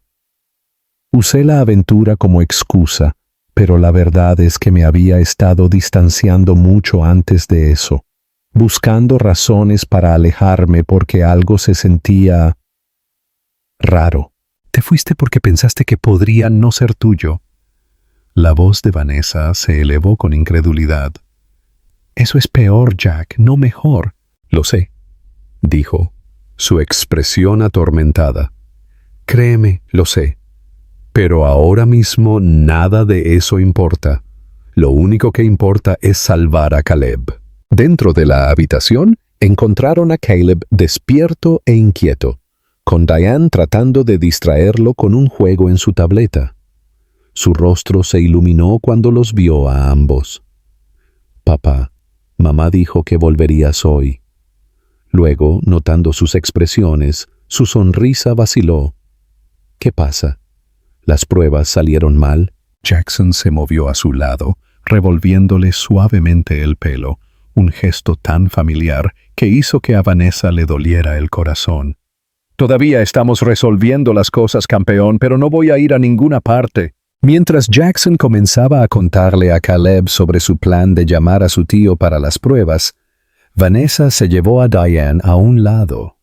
Speaker 1: Usé la aventura como excusa, pero la verdad es que me había estado distanciando mucho antes de eso, buscando razones para alejarme porque algo se sentía raro. Te fuiste porque pensaste que podría no ser tuyo. La voz de Vanessa se elevó con incredulidad. Eso es peor, Jack, no mejor.
Speaker 2: Lo sé, dijo, su expresión atormentada. Créeme, lo sé. Pero ahora mismo nada de eso importa. Lo único que importa es salvar a Caleb. Dentro de la habitación, encontraron a Caleb despierto e inquieto, con Diane tratando de distraerlo con un juego en su tableta. Su rostro se iluminó cuando los vio a ambos. Papá, mamá dijo que volverías hoy. Luego, notando sus expresiones, su sonrisa vaciló. ¿Qué pasa? ¿Las pruebas salieron mal?
Speaker 1: Jackson se movió a su lado, revolviéndole suavemente el pelo, un gesto tan familiar que hizo que a Vanessa le doliera el corazón. Todavía estamos resolviendo las cosas, campeón, pero no voy a ir a ninguna parte. Mientras Jackson comenzaba a contarle a Caleb sobre su plan de llamar a su tío para las pruebas, Vanessa se llevó a Diane a un lado.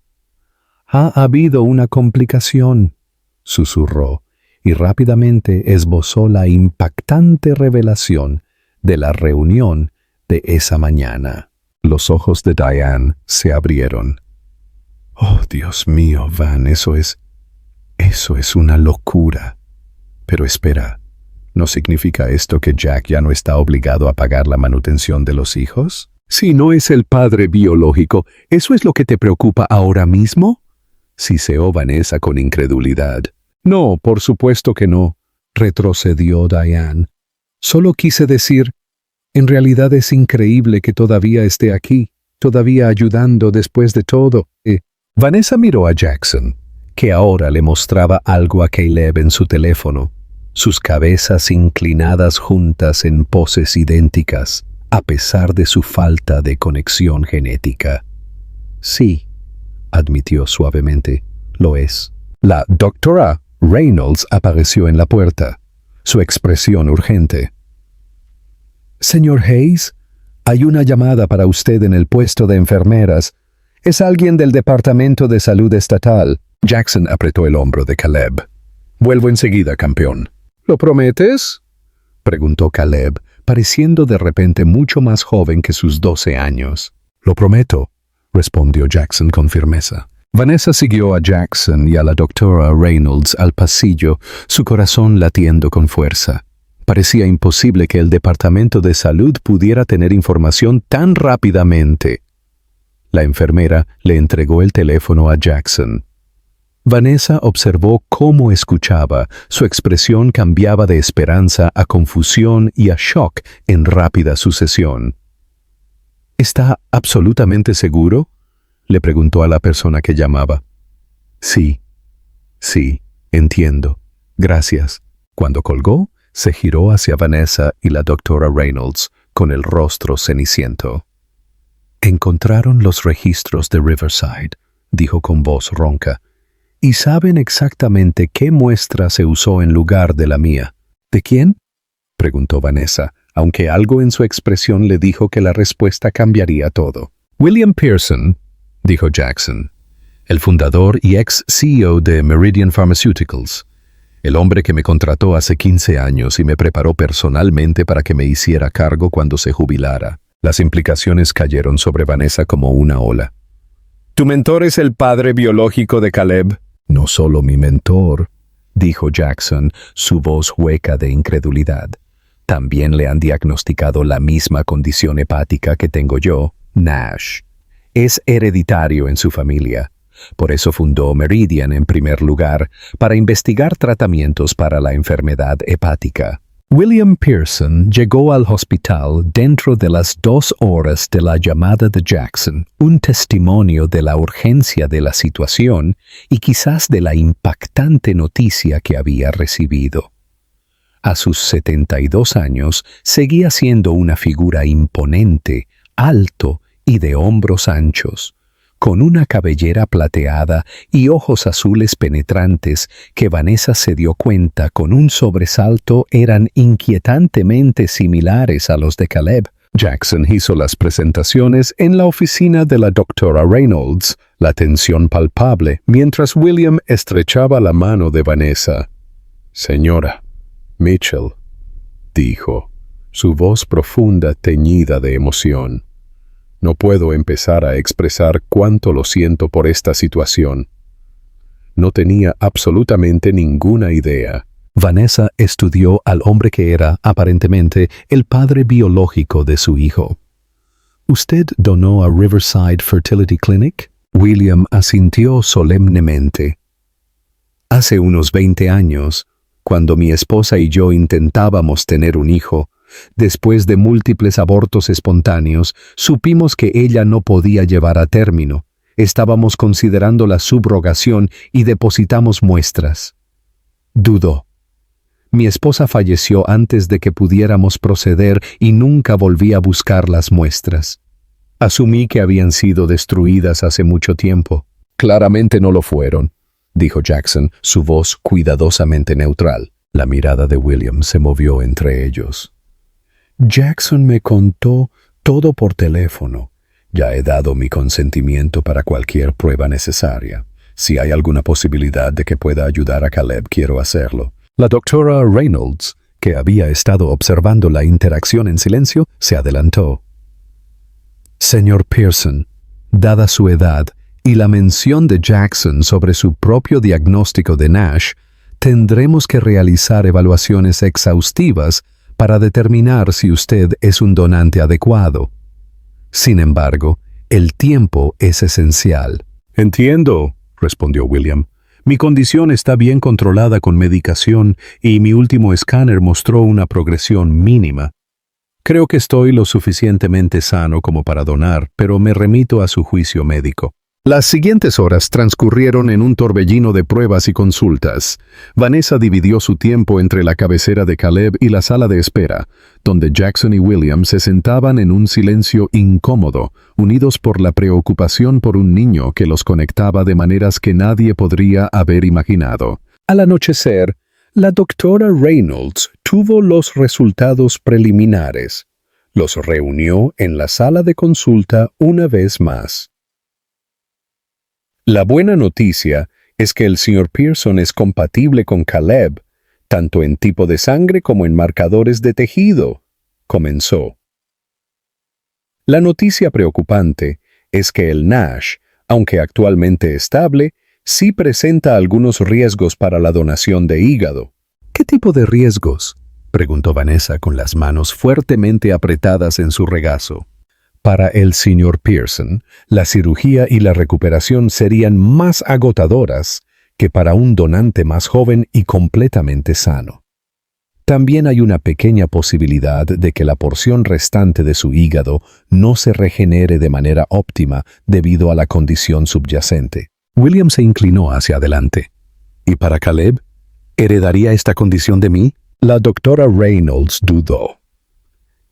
Speaker 1: «Ha habido una complicación», susurró, y rápidamente esbozó la impactante revelación de la reunión de esa mañana. Los ojos de Diane se abrieron. «Oh, Dios mío, Van, eso es una locura. Pero espera, ¿no significa esto que Jack ya no está obligado a pagar la manutención de los hijos? Si no es el padre biológico, ¿eso es lo que te preocupa ahora mismo?», siseó Vanessa con incredulidad. «No, por supuesto que no», retrocedió Diane. «Solo quise decir, en realidad es increíble que todavía esté aquí, todavía ayudando después de todo». Vanessa miró a Jackson, que ahora le mostraba algo a Caleb en su teléfono, sus cabezas inclinadas juntas en poses idénticas, a pesar de su falta de conexión genética. «Sí», admitió suavemente, «lo es». La doctora Reynolds apareció en la puerta, su expresión urgente. «Señor Hayes, hay una llamada para usted en el puesto de enfermeras. Es alguien del Departamento de Salud Estatal». Jackson apretó el hombro de Caleb. «Vuelvo enseguida, campeón». «¿Lo prometes?», preguntó Caleb, pareciendo de repente mucho más joven que sus 12 años. «Lo prometo», respondió Jackson con firmeza. Vanessa siguió a Jackson y a la doctora Reynolds al pasillo, su corazón latiendo con fuerza. Parecía imposible que el Departamento de Salud pudiera tener información tan rápidamente. La enfermera le entregó el teléfono a Jackson. Vanessa observó cómo escuchaba. Su expresión cambiaba de esperanza a confusión y a shock en rápida sucesión. «¿Está absolutamente seguro?», le preguntó a la persona que llamaba. Sí, entiendo. Gracias». Cuando colgó, se giró hacia Vanessa y la doctora Reynolds, con el rostro ceniciento. «Encontraron los registros de Riverside», dijo con voz ronca, «y saben exactamente qué muestra se usó en lugar de la mía». «¿De quién?», preguntó Vanessa, aunque algo en su expresión le dijo que la respuesta cambiaría todo. «William Pearson», dijo Jackson, «el fundador y ex-CEO de Meridian Pharmaceuticals, el hombre que me contrató hace 15 años y me preparó personalmente para que me hiciera cargo cuando se jubilara». Las implicaciones cayeron sobre Vanessa como una ola. «¿Tu mentor es el padre biológico de Caleb?». «No solo mi mentor», dijo Jackson, su voz hueca de incredulidad. «También le han diagnosticado la misma condición hepática que tengo yo, NASH. Es hereditario en su familia. Por eso fundó Meridian en primer lugar, para investigar tratamientos para la enfermedad hepática». William Pearson llegó al hospital dentro de las 2 horas de la llamada de Jackson, un testimonio de la urgencia de la situación y quizás de la impactante noticia que había recibido. A sus 72 años, seguía siendo una figura imponente, alto y de hombros anchos, con una cabellera plateada y ojos azules penetrantes que Vanessa se dio cuenta con un sobresalto eran inquietantemente similares a los de Caleb. Jackson hizo las presentaciones en la oficina de la doctora Reynolds, la tensión palpable, mientras William estrechaba la mano de Vanessa. «Señora Mitchell», dijo, su voz profunda teñida de emoción. «No puedo empezar a expresar cuánto lo siento por esta situación. No tenía absolutamente ninguna idea». Vanessa estudió al hombre que era, aparentemente, el padre biológico de su hijo. «¿Usted donó a Riverside Fertility Clinic?» William asintió solemnemente. «Hace unos 20 años, cuando mi esposa y yo intentábamos tener un hijo, después de múltiples abortos espontáneos, supimos que ella no podía llevar a término. Estábamos considerando la subrogación y depositamos muestras. Dudó. Mi esposa falleció antes de que pudiéramos proceder y nunca volví a buscar las muestras. Asumí que habían sido destruidas hace mucho tiempo». «Claramente no lo fueron», dijo Jackson, su voz cuidadosamente neutral. La mirada de William se movió entre ellos. «Jackson me contó todo por teléfono. Ya he dado mi consentimiento para cualquier prueba necesaria. Si hay alguna posibilidad de que pueda ayudar a Caleb, quiero hacerlo». La doctora Reynolds, que había estado observando la interacción en silencio, se adelantó. «Señor Pearson, dada su edad y la mención de Jackson sobre su propio diagnóstico de NASH, tendremos que realizar evaluaciones exhaustivas para determinar si usted es un donante adecuado. Sin embargo, el tiempo es esencial». «Entiendo», respondió William. «Mi condición está bien controlada con medicación y mi último escáner mostró una progresión mínima. Creo que estoy lo suficientemente sano como para donar, pero me remito a su juicio médico». Las siguientes horas transcurrieron en un torbellino de pruebas y consultas. Vanessa dividió su tiempo entre la cabecera de Caleb y la sala de espera, donde Jackson y William se sentaban en un silencio incómodo, unidos por la preocupación por un niño que los conectaba de maneras que nadie podría haber imaginado. Al anochecer, la doctora Reynolds tuvo los resultados preliminares. Los reunió en la sala de consulta una vez más. La buena noticia es que el Sr. Pearson es compatible con Caleb, tanto en tipo de sangre como en marcadores de tejido, comenzó. La noticia preocupante es que el NASH, aunque actualmente estable, sí presenta algunos riesgos para la donación de hígado. «¿Qué tipo de riesgos?», preguntó Vanessa con las manos fuertemente apretadas en su regazo. Para el Sr. Pearson, la cirugía y la recuperación serían más agotadoras que para un donante más joven y completamente sano. También hay una pequeña posibilidad de que la porción restante de su hígado no se regenere de manera óptima debido a la condición subyacente. William se inclinó hacia adelante. «¿Y para Caleb? ¿Heredaría esta condición de mí?» La doctora Reynolds dudó.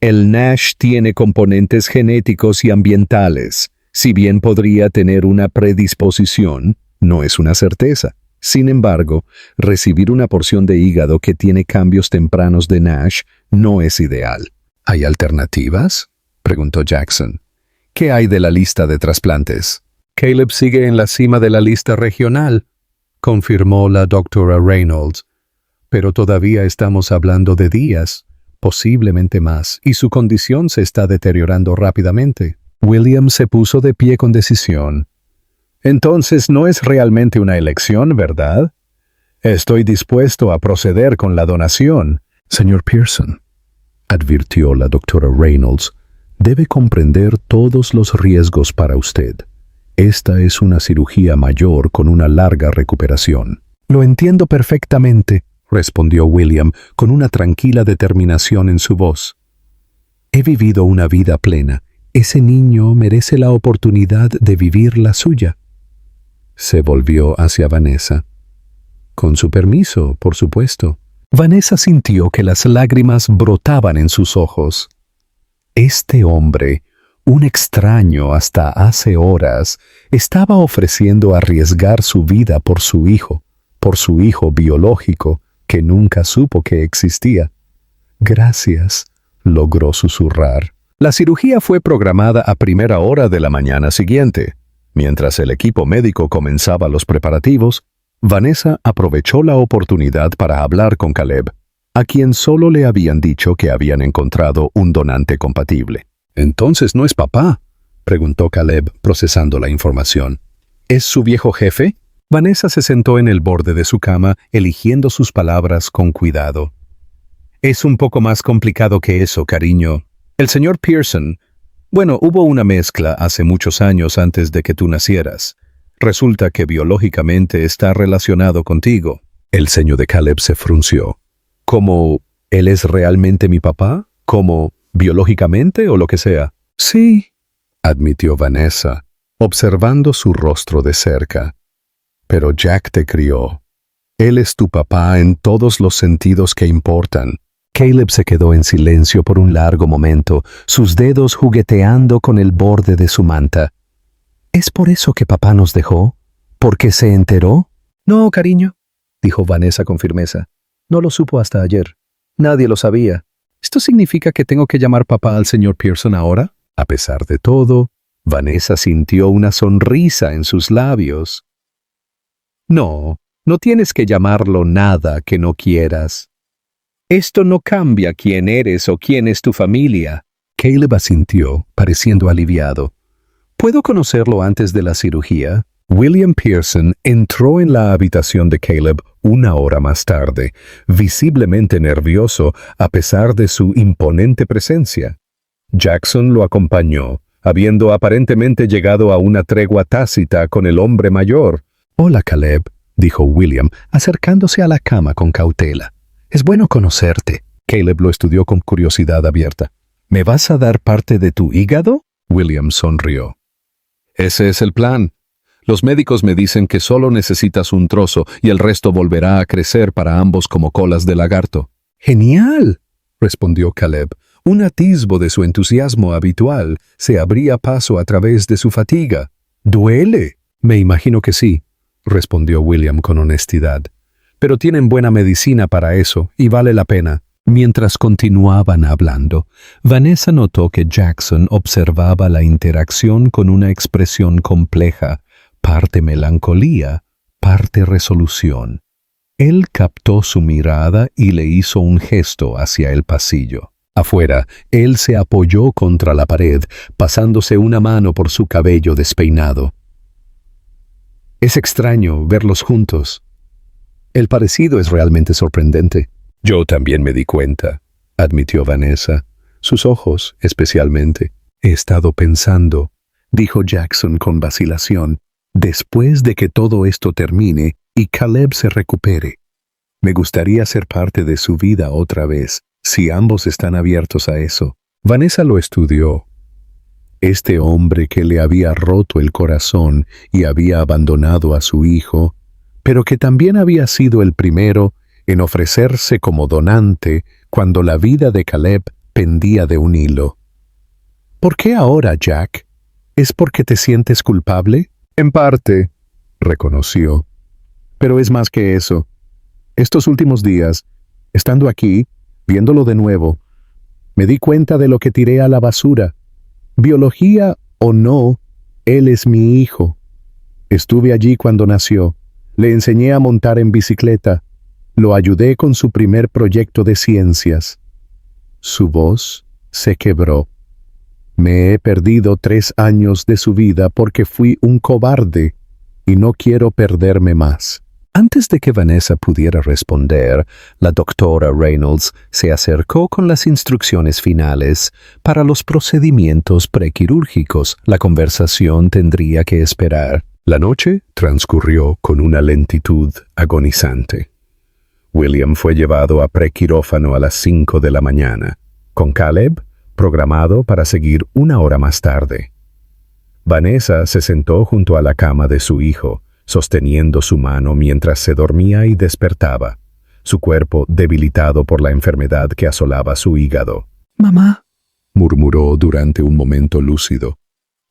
Speaker 1: «El NASH tiene componentes genéticos y ambientales. Si bien podría tener una predisposición, no es una certeza. Sin embargo, recibir una porción de hígado que tiene cambios tempranos de NASH no es ideal». «¿Hay alternativas?», preguntó Jackson. «¿Qué hay de la lista de trasplantes?» «Caleb sigue en la cima de la lista regional», confirmó la doctora Reynolds. «Pero todavía estamos hablando de días, posiblemente más, y su condición se está deteriorando rápidamente». William se puso de pie con decisión. «Entonces no es realmente una elección, ¿verdad? Estoy dispuesto a proceder con la donación». «Señor Pearson», advirtió la doctora Reynolds, «debe comprender todos los riesgos para usted. Esta es una cirugía mayor con una larga recuperación». «Lo entiendo perfectamente», respondió William con una tranquila determinación en su voz. «He vivido una vida plena. Ese niño merece la oportunidad de vivir la suya». Se volvió hacia Vanessa. «Con su permiso, por supuesto». Vanessa sintió que las lágrimas brotaban en sus ojos. Este hombre,
Speaker 2: Un extraño hasta hace horas estaba ofreciendo arriesgar su vida por su hijo biológico que nunca supo que existía. Gracias, logró susurrar. La cirugía fue programada a primera hora de la mañana siguiente. Mientras el equipo médico comenzaba los preparativos, Vanessa aprovechó la oportunidad para hablar con Caleb, a quien solo le habían dicho que habían encontrado un donante compatible.
Speaker 1: «¿Entonces no es papá?», preguntó Caleb, procesando la información. «¿Es su viejo jefe?». Vanessa se sentó en el borde de su cama, eligiendo sus palabras con cuidado. «Es un poco más complicado que eso, cariño. El señor Pearson... Bueno, hubo una mezcla hace muchos años antes de que tú nacieras. Resulta que biológicamente está relacionado contigo». El ceño de Caleb se frunció. «¿Cómo él es realmente mi papá? ¿Cómo biológicamente o lo que sea?» «Sí», admitió Vanessa, observando su rostro de cerca. «Pero Jack te crió. Él es tu papá en todos los sentidos que importan». Caleb se quedó en silencio por un largo momento, sus dedos jugueteando con el borde de su manta. «¿Es por eso que papá nos dejó? ¿Porque se enteró?» «No, cariño», dijo Vanessa con firmeza. «No lo supo hasta ayer. Nadie lo sabía. ¿Esto significa que tengo que llamar papá al señor Pearson ahora?» A pesar de todo, Vanessa sintió una sonrisa en sus labios. «No, no tienes que llamarlo nada que no quieras. Esto no cambia quién eres o quién es tu familia». Caleb asintió, pareciendo aliviado. «¿Puedo conocerlo antes de la cirugía?» William Pearson entró en la habitación de Caleb una hora más tarde, visiblemente nervioso a pesar de su imponente presencia. Jackson lo acompañó, habiendo aparentemente llegado a una tregua tácita con el hombre mayor. «Hola, Caleb», dijo William, acercándose a la cama con cautela. «Es bueno conocerte». Caleb lo estudió con curiosidad abierta. «¿Me vas a dar parte de tu hígado?» William sonrió. «Ese es el plan. Los médicos me dicen que solo necesitas un trozo y el resto volverá a crecer para ambos como colas de lagarto». «¡Genial!», respondió Caleb. Un atisbo de su entusiasmo habitual se abría paso a través de su fatiga. «¿Duele?» «Me imagino que sí», respondió William con honestidad. «Pero tienen buena medicina para eso y vale la pena». Mientras continuaban hablando, Vanessa notó que Jackson observaba la interacción con una expresión compleja, parte melancolía, parte resolución. Él captó su mirada y le hizo un gesto hacia el pasillo. Afuera, él se apoyó contra la pared, pasándose una mano por su cabello despeinado. «Es extraño verlos juntos. El parecido es realmente sorprendente». «Yo también me di cuenta», admitió Vanessa. «Sus ojos, especialmente». «He estado pensando», dijo Jackson con vacilación, «después de que todo esto termine y Caleb se recupere. Me gustaría ser parte de su vida otra vez, si ambos están abiertos a eso». Vanessa lo estudió. Este hombre que le había roto el corazón y había abandonado a su hijo, pero que también había sido el primero en ofrecerse como donante cuando la vida de Caleb pendía de un hilo. «¿Por qué ahora, Jack? ¿Es porque te sientes culpable?» «En parte», reconoció. «Pero es más que eso. Estos últimos días, estando aquí, viéndolo de nuevo, me di cuenta de lo que tiré a la basura. Biología o no, él es mi hijo. Estuve allí cuando nació. Le enseñé a montar en bicicleta. Lo ayudé con su primer proyecto de ciencias». Su voz se quebró. «Me he perdido 3 años de su vida porque fui un cobarde y no quiero perderme más». Antes de que Vanessa pudiera responder, la doctora Reynolds se acercó con las instrucciones finales para los procedimientos prequirúrgicos. La conversación tendría que esperar. La noche transcurrió con una lentitud agonizante. William fue llevado a prequirófano a las 5 de la mañana, con Caleb programado para seguir 1 hora más tarde. Vanessa se sentó junto a la cama de su hijo, sosteniendo su mano mientras se dormía y despertaba, su cuerpo debilitado por la enfermedad que asolaba su hígado.
Speaker 2: «Mamá», murmuró durante un momento lúcido.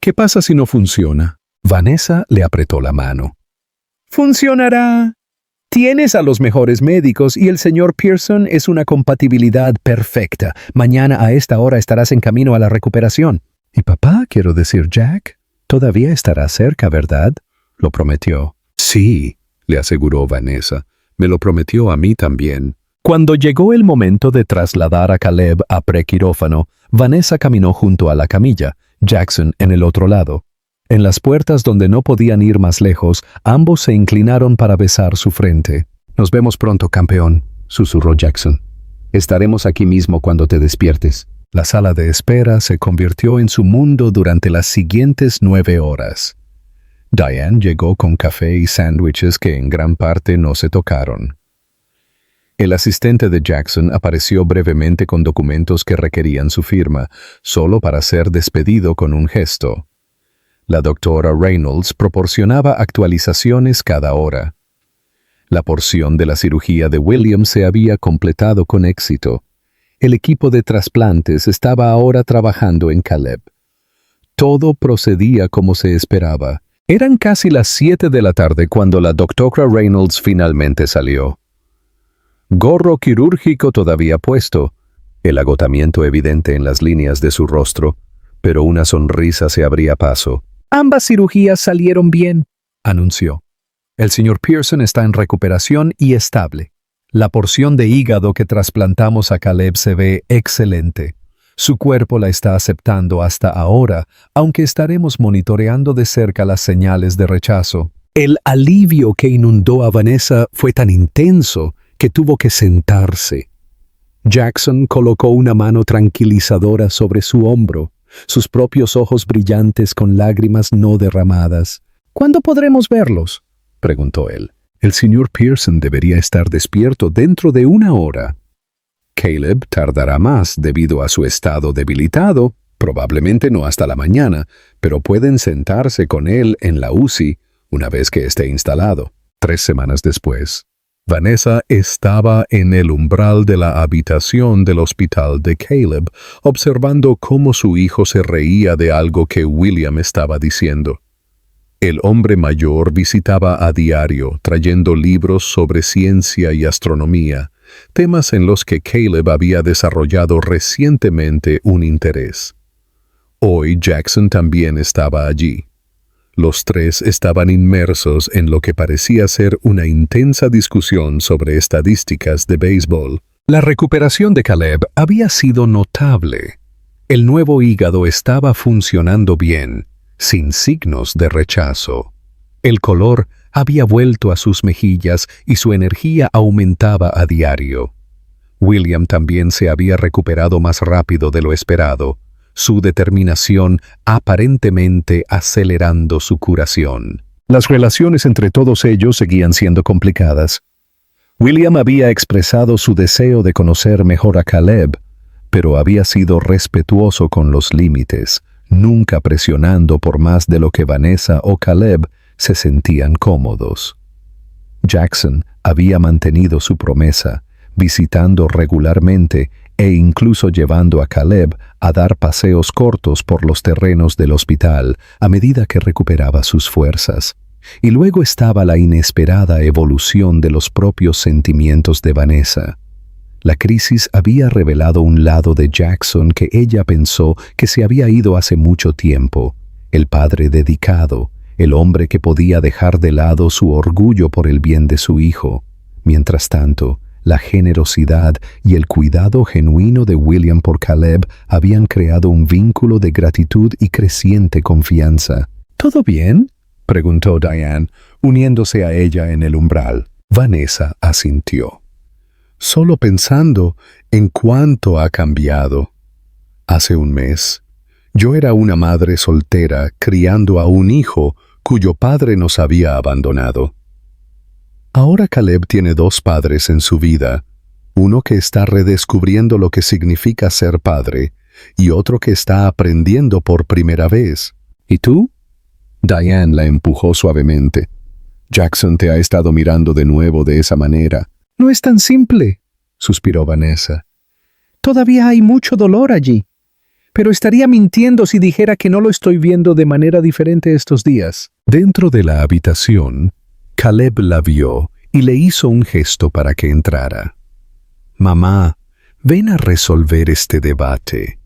Speaker 2: ¿Qué pasa si no funciona? Vanessa le apretó la mano.
Speaker 1: Funcionará. Tienes a los mejores médicos y el señor Pearson es una compatibilidad perfecta. Mañana a esta hora estarás en camino a la recuperación.
Speaker 2: Y papá, quiero decir Jack, todavía estará cerca, ¿verdad? Lo prometió. Sí, le aseguró Vanessa. Me lo prometió a mí también. Cuando llegó el momento de trasladar a Caleb a prequirófano, Vanessa caminó junto a la camilla, Jackson en el otro lado. En las puertas donde no podían ir más lejos, ambos se inclinaron para besar su frente. «Nos vemos pronto, campeón», susurró Jackson. «Estaremos aquí mismo cuando te despiertes». La sala de espera se convirtió en su mundo durante las siguientes 9 horas. Diane llegó con café y sándwiches que en gran parte no se tocaron. El asistente de Jackson apareció brevemente con documentos que requerían su firma, solo para ser despedido con un gesto. La doctora Reynolds proporcionaba actualizaciones cada hora. La porción de la cirugía de William se había completado con éxito. El equipo de trasplantes estaba ahora trabajando en Caleb. Todo procedía como se esperaba. Eran casi las 7 de la tarde cuando la doctora Reynolds finalmente salió. Gorro quirúrgico todavía puesto, el agotamiento evidente en las líneas de su rostro, pero una sonrisa se abría paso.
Speaker 1: Ambas cirugías salieron bien,
Speaker 2: anunció. El señor Pearson está en recuperación y estable. La porción de hígado que trasplantamos a Caleb se ve excelente. Su cuerpo la está aceptando hasta ahora, aunque estaremos monitoreando de cerca las señales de rechazo. El alivio que inundó a Vanessa fue tan intenso que tuvo que sentarse. Jackson colocó una mano tranquilizadora sobre su hombro, sus propios ojos brillantes con lágrimas no derramadas. «¿Cuándo podremos verlos?», preguntó él. «El señor Pearson debería estar despierto dentro de 1 hora. Caleb tardará más debido a su estado debilitado, probablemente no hasta la mañana, pero pueden sentarse con él en la UCI una vez que esté instalado». 3 semanas después, Vanessa estaba en el umbral de la habitación del hospital de Caleb, observando cómo su hijo se reía de algo que William estaba diciendo. El hombre mayor visitaba a diario, trayendo libros sobre ciencia y astronomía, temas en los que Caleb había desarrollado recientemente un interés. Hoy Jackson también estaba allí. Los tres estaban inmersos en lo que parecía ser una intensa discusión sobre estadísticas de béisbol. La recuperación de Caleb había sido notable. El nuevo hígado estaba funcionando bien, sin signos de rechazo. El color había vuelto a sus mejillas y su energía aumentaba a diario. William también se había recuperado más rápido de lo esperado, su determinación aparentemente acelerando su curación. Las relaciones entre todos ellos seguían siendo complicadas. William había expresado su deseo de conocer mejor a Caleb, pero había sido respetuoso con los límites, nunca presionando por más de lo que Vanessa o Caleb se sentían cómodos. Jackson había mantenido su promesa, visitando regularmente e incluso llevando a Caleb a dar paseos cortos por los terrenos del hospital a medida que recuperaba sus fuerzas. Y luego estaba la inesperada evolución de los propios sentimientos de Vanessa. La crisis había revelado un lado de Jackson que ella pensó que se había ido hace mucho tiempo, el padre dedicado, el hombre que podía dejar de lado su orgullo por el bien de su hijo. Mientras tanto, la generosidad y el cuidado genuino de William por Caleb habían creado un vínculo de gratitud y creciente confianza. «¿Todo bien?», preguntó Diane, uniéndose a ella en el umbral. Vanessa asintió. «Solo pensando en cuánto ha cambiado. Hace un mes, yo era una madre soltera criando a un hijo cuyo padre nos había abandonado. Ahora Caleb tiene 2 padres en su vida, uno que está redescubriendo lo que significa ser padre y otro que está aprendiendo por primera vez. ¿Y tú?». Diane la empujó suavemente. «Jackson te ha estado mirando de nuevo de esa manera». «No es tan simple», suspiró Vanessa. «Todavía hay mucho dolor allí.
Speaker 1: pero estaría mintiendo si dijera que no lo estoy viendo de manera diferente estos días.
Speaker 2: Dentro de la habitación, Caleb la vio y le hizo un gesto para que entrara. «Mamá, ven a resolver este debate.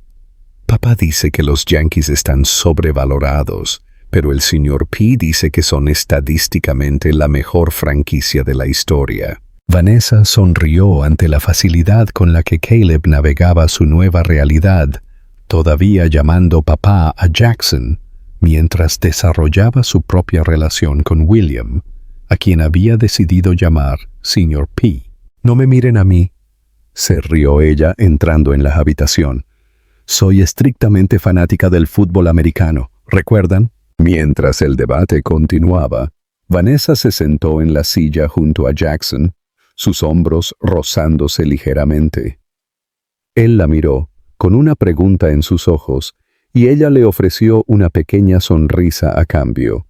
Speaker 2: Papá dice que los Yankees están sobrevalorados, pero el señor P dice que son estadísticamente la mejor franquicia de la historia». Vanessa sonrió ante la facilidad con la que Caleb navegaba su nueva realidad, todavía llamando papá a Jackson, mientras desarrollaba su propia relación con William, a quien había decidido llamar Sr. P. «No me miren a mí», se rió ella entrando en la habitación. «Soy estrictamente fanática del fútbol americano, ¿recuerdan?». Mientras el debate continuaba, Vanessa se sentó en la silla junto a Jackson, sus hombros rozándose ligeramente. Él la miró, con una pregunta en sus ojos, y ella le ofreció una pequeña sonrisa a cambio.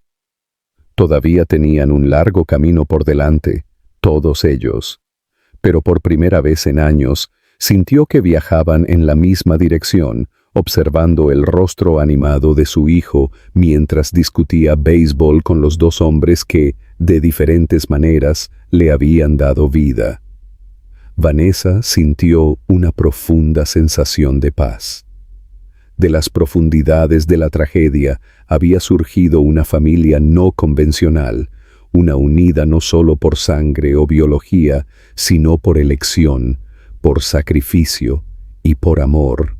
Speaker 2: Todavía tenían un largo camino por delante, todos ellos, pero por primera vez en años sintió que viajaban en la misma dirección, observando el rostro animado de su hijo mientras discutía béisbol con los dos hombres que, de diferentes maneras, le habían dado vida. Vanessa sintió una profunda sensación de paz. De las profundidades de la tragedia había surgido una familia no convencional, una unida no solo por sangre o biología, sino por elección, por sacrificio y por amor.